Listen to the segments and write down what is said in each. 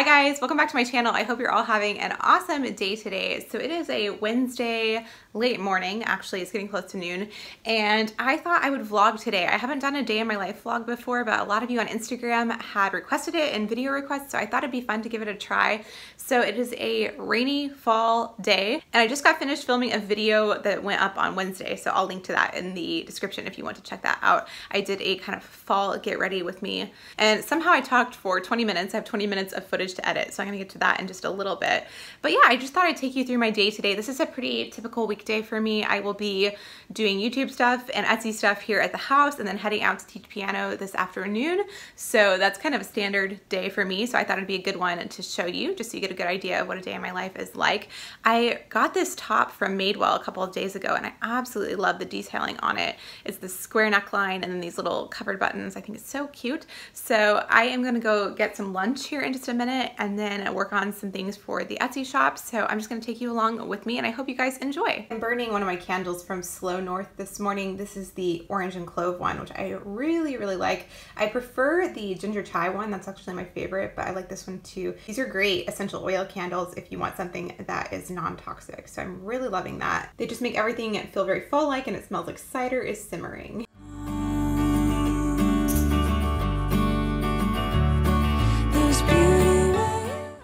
Hi guys, welcome back to my channel. I hope you're all having an awesome day today. So it is a Wednesday late morning, actually it's getting close to noon, and I thought I would vlog today. I haven't done a day in my life vlog before, but a lot of you on Instagram had requested it in video requests, so I thought it'd be fun to give it a try. So it is a rainy fall day, and I just got finished filming a video that went up on Wednesday, so I'll link to that in the description if you want to check that out. I did a kind of fall get ready with me, and somehow I talked for 20 minutes. I have 20 minutes of footage to edit, so I'm gonna get to that in just a little bit. But yeah, I just thought I'd take you through my day today. This is a pretty typical weekday for me. I will be doing YouTube stuff and Etsy stuff here at the house and then heading out to teach piano this afternoon. So that's kind of a standard day for me. So I thought it'd be a good one to show you just so you get a good idea of what a day in my life is like. I got this top from Madewell a couple of days ago and I absolutely love the detailing on it. It's the square neckline and then these little covered buttons. I think it's so cute. So I am gonna go get some lunch here in just a minute and then work on some things for the Etsy shop. So I'm just gonna take you along with me and I hope you guys enjoy. I'm burning one of my candles from Slow North this morning. This is the orange and clove one, which I really like. I prefer the ginger chai one. That's actually my favorite, but I like this one too. These are great essential oil candles if you want something that is non-toxic. So I'm really loving that. They just make everything feel very fall-like and it smells like cider is simmering.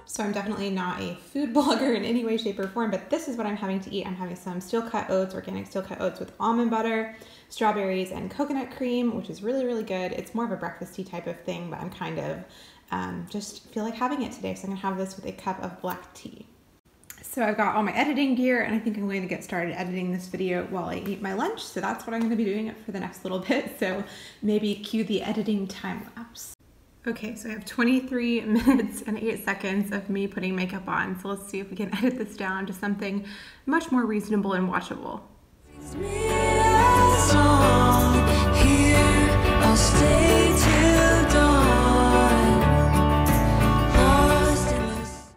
So I'm definitely not a food blogger in any way, shape, or form, but this is what I'm having to eat. I'm having some steel-cut oats, organic steel-cut oats with almond butter, strawberries, and coconut cream, which is really good. It's more of a breakfasty type of thing, but I'm kind of just feel like having it today. So I'm gonna have this with a cup of black tea. So I've got all my editing gear and I think I'm going to get started editing this video while I eat my lunch. So that's what I'm gonna be doing for the next little bit. So maybe cue the editing time lapse. Okay, so I have 23 minutes and 8 seconds of me putting makeup on. So let's see if we can edit this down to something much more reasonable and watchable.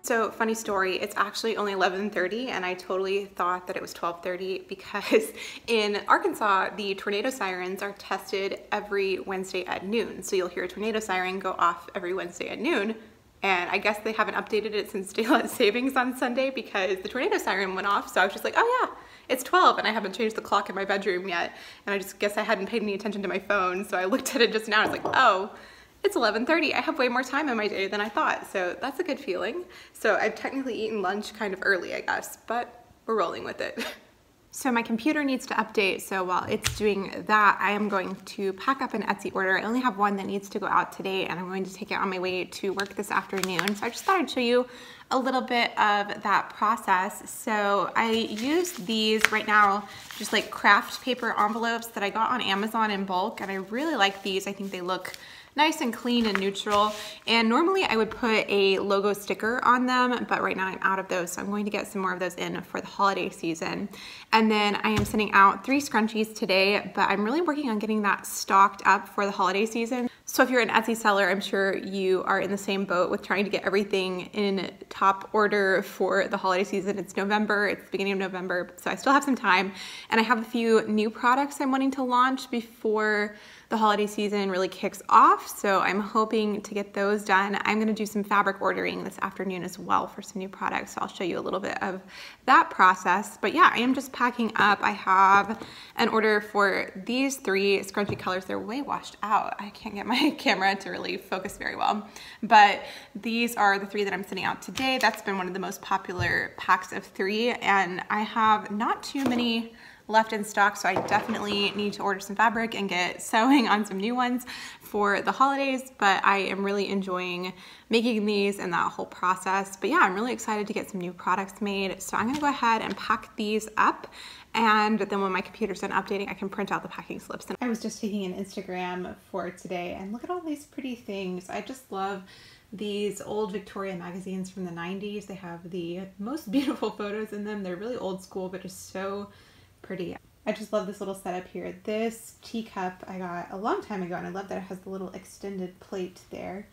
So funny story, it's actually only 11:30 and I totally thought that it was 12:30 because in Arkansas, the tornado sirens are tested every Wednesday at noon. So you'll hear a tornado siren go off every Wednesday at noon. And I guess they haven't updated it since daylight savings on Sunday because the tornado siren went off. So I was just like, oh yeah, it's 12 and I haven't changed the clock in my bedroom yet. And I just guess I hadn't paid any attention to my phone. So I looked at it just now and I was like, oh, it's 11:30. I have way more time in my day than I thought, so that's a good feeling. So I've technically eaten lunch kind of early, I guess, but we're rolling with it. So my computer needs to update, so while it's doing that, I am going to pack up an Etsy order. I only have one that needs to go out today, and I'm going to take it on my way to work this afternoon. So I just thought I'd show you a little bit of that process. So I use these right now, just like craft paper envelopes that I got on Amazon in bulk, and I really like these. I think they look nice and clean and neutral. And normally I would put a logo sticker on them, but right now I'm out of those. So I'm going to get some more of those in for the holiday season. And then I am sending out 3 scrunchies today, but I'm really working on getting that stocked up for the holiday season. So if you're an Etsy seller, I'm sure you are in the same boat with trying to get everything in top order for the holiday season. It's November, it's the beginning of November, so I still have some time. And I have a few new products I'm wanting to launch before the holiday season really kicks off. So I'm hoping to get those done. I'm gonna do some fabric ordering this afternoon as well for some new products. So I'll show you a little bit of that process. But yeah, I am just packing up. I have an order for these 3 scrunchy colors. They're way washed out. I can't get my camera to really focus very well. But these are the 3 that I'm sending out today. That's been one of the most popular packs of 3. And I have not too many left in stock, so I definitely need to order some fabric and get sewing on some new ones for the holidays, but I am really enjoying making these and that whole process. But yeah, I'm really excited to get some new products made, so I'm gonna go ahead and pack these up, and then when my computer's done updating, I can print out the packing slips. I was just taking an Instagram for today, and look at all these pretty things. I just love these old Victoria magazines from the 90s. They have the most beautiful photos in them. They're really old school, but just so pretty. I just love this little setup here. This teacup I got a long time ago and I love that it has the little extended plate there.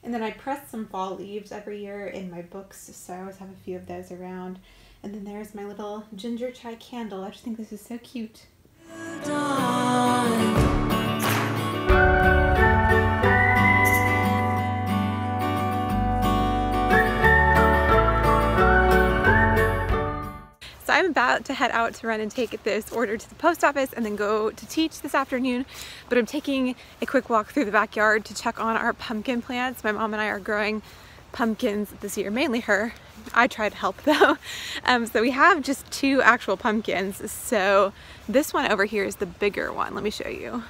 And then I press some fall leaves every year in my books, so I always have a few of those around. And then there's my little ginger chai candle. I just think this is so cute. I'm about to head out to run and take this order to the post office and then go to teach this afternoon, but I'm taking a quick walk through the backyard to check on our pumpkin plants. My mom and I are growing pumpkins this year, mainly her. I try to help though. So we have just 2 actual pumpkins. So this one over here is the bigger one. Let me show you.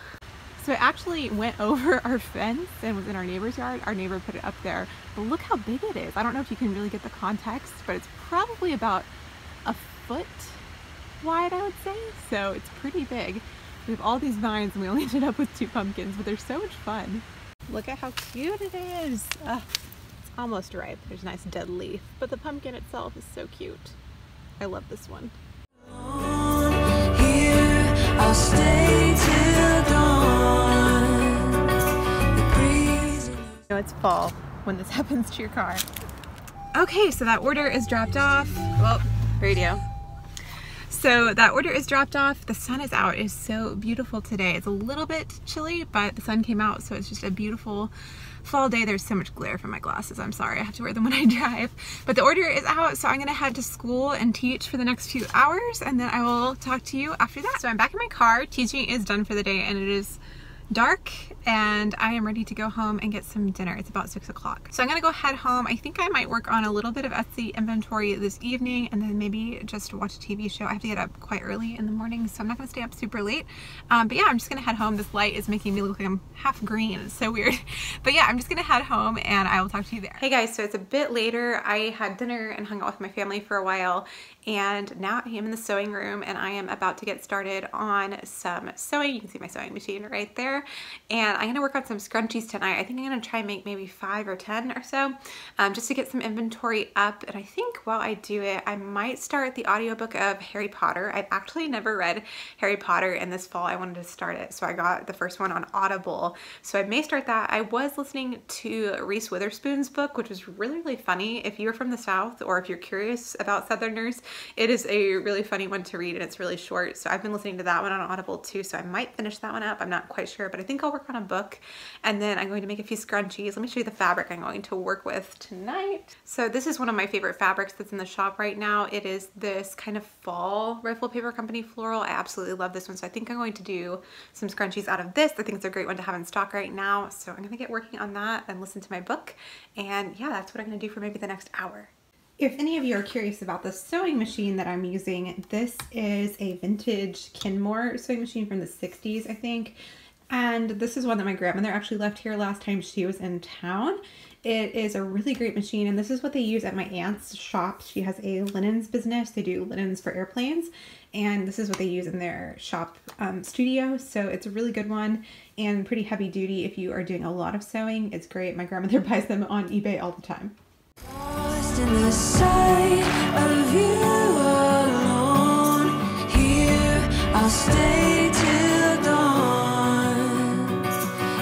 So it actually went over our fence and was in our neighbor's yard. Our neighbor put it up there, but look how big it is. I don't know if you can really get the context, but it's probably about a foot wide, I would say. So it's pretty big. We have all these vines and we only ended up with 2 pumpkins, but they're so much fun. Look at how cute it is. It's almost ripe. There's a nice dead leaf, but the pumpkin itself is so cute. I love this one. Here, I'll stay till dawn. You know it's fall when this happens to your car. Okay, so that order is dropped off. Well, radio. So that order is dropped off. The sun is out. It is so beautiful today. It's a little bit chilly, but the sun came out, so it's just a beautiful fall day. There's so much glare from my glasses. I'm sorry, I have to wear them when I drive. But the order is out, so I'm gonna head to school and teach for the next few hours, and then I will talk to you after that. So I'm back in my car. Teaching is done for the day, and it is dark, and I am ready to go home and get some dinner. It's about 6 o'clock. So I'm gonna go head home. I think I might work on a little bit of Etsy inventory this evening and then maybe just watch a TV show. I have to get up quite early in the morning, so I'm not gonna stay up super late. But yeah, I'm just gonna head home. This light is making me look like I'm half green. It's so weird. But yeah, I'm just gonna head home and I will talk to you there. Hey guys, so it's a bit later. I had dinner and hung out with my family for a while, and now I am in the sewing room and I am about to get started on some sewing. You can see my sewing machine right there. And I'm gonna work on some scrunchies tonight. I think I'm gonna try and make maybe 5 or 10 or so, just to get some inventory up. And I think while I do it, I might start the audiobook of Harry Potter. I've actually never read Harry Potter, and this fall I wanted to start it. So I got the first one on Audible. So I may start that. I was listening to Reese Witherspoon's book, which was really, really funny. If you're from the South or if you're curious about Southerners, it is a really funny one to read, and it's really short. So I've been listening to that one on Audible too. So I might finish that one up. I'm not quite sure, but I think I'll work on a book, and then I'm going to make a few scrunchies. Let me show you the fabric I'm going to work with tonight. So this is one of my favorite fabrics that's in the shop right now. It is this kind of fall Rifle Paper Company floral. I absolutely love this one. So I think I'm going to do some scrunchies out of this. I think it's a great one to have in stock right now. So I'm gonna get working on that and listen to my book. And yeah, that's what I'm gonna do for maybe the next hour. If any of you are curious about the sewing machine that I'm using, this is a vintage Kenmore sewing machine from the 60s, I think. And this is one that my grandmother actually left here last time she was in town. It is a really great machine, and this is what they use at my aunt's shop. She has a linens business. They do linens for airplanes, and this is what they use in their shop studio. So it's a really good one and pretty heavy duty if you are doing a lot of sewing. It's great. My grandmother buys them on eBay all the time. Lost in the sight of you alone. Here I'll stay till dawn.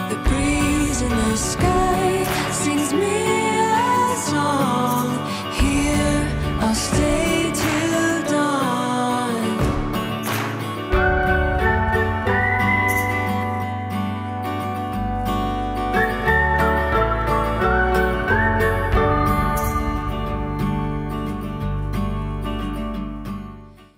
The breeze in the sky sings me a song. Here I'll stay till dawn.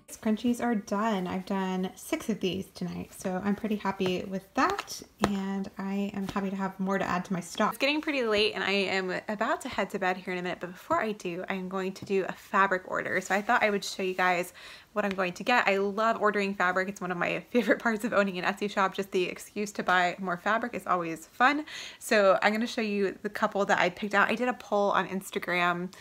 Scrunchies are done. I've done 6 of these tonight, so I'm pretty happy with that, and I am happy to have more to add to my stock. It's getting pretty late and I am about to head to bed here in a minute, but before I do, I'm going to do a fabric order. So I thought I would show you guys what I'm going to get. I love ordering fabric. It's one of my favorite parts of owning an Etsy shop. Just the excuse to buy more fabric is always fun. So I'm going to show you the couple that I picked out. I did a poll on Instagram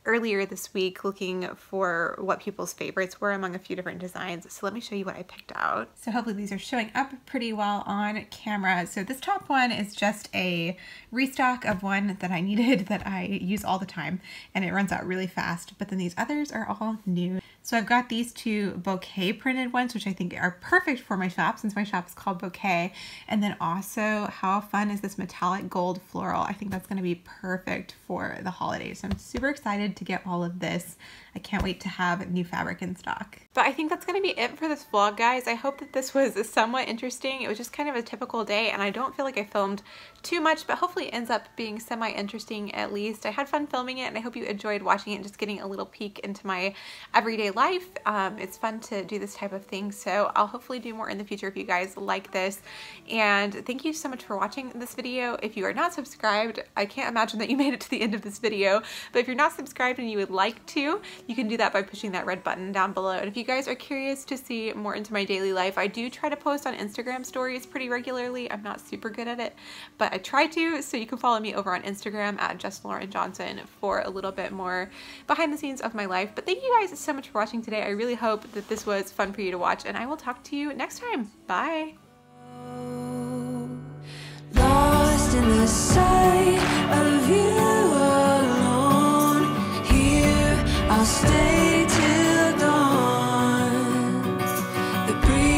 earlier this week looking for what people's favorites were among a few different designs. So let me show you what I picked out. So hopefully these are showing up pretty well on camera. So this top one is just a restock of one that I needed that I use all the time, and it runs out really fast. But then these others are all new. So I've got these 2 bouquet printed ones, which I think are perfect for my shop since my shop is called Bouquet. And then also, how fun is this metallic gold floral? I think that's going to be perfect for the holidays. So I'm super excited to get all of this. I can't wait to have new fabric in stock. But I think that's going to be it for this vlog, guys. I hope that this was somewhat interesting. It was just kind of a typical day, and I don't feel like I filmed too much, but hopefully it ends up being semi-interesting at least. I had fun filming it, and I hope you enjoyed watching it and just getting a little peek into my everyday everyday life. It's fun to do this type of thing, so I'll hopefully do more in the future if you guys like this. And thank you so much for watching this video. If you are not subscribed, I can't imagine that you made it to the end of this video, but if you're not subscribed and you would like to, you can do that by pushing that red button down below. And if you guys are curious to see more into my daily life, I do try to post on Instagram stories pretty regularly. I'm not super good at it, but I try to, so you can follow me over on Instagram at Jess Lauren Johnson for a little bit more behind the scenes of my life. But thank you guys so much for watching today. I really hope that this was fun for you to watch, and I will talk to you next time. Bye. Lost in the sight of you.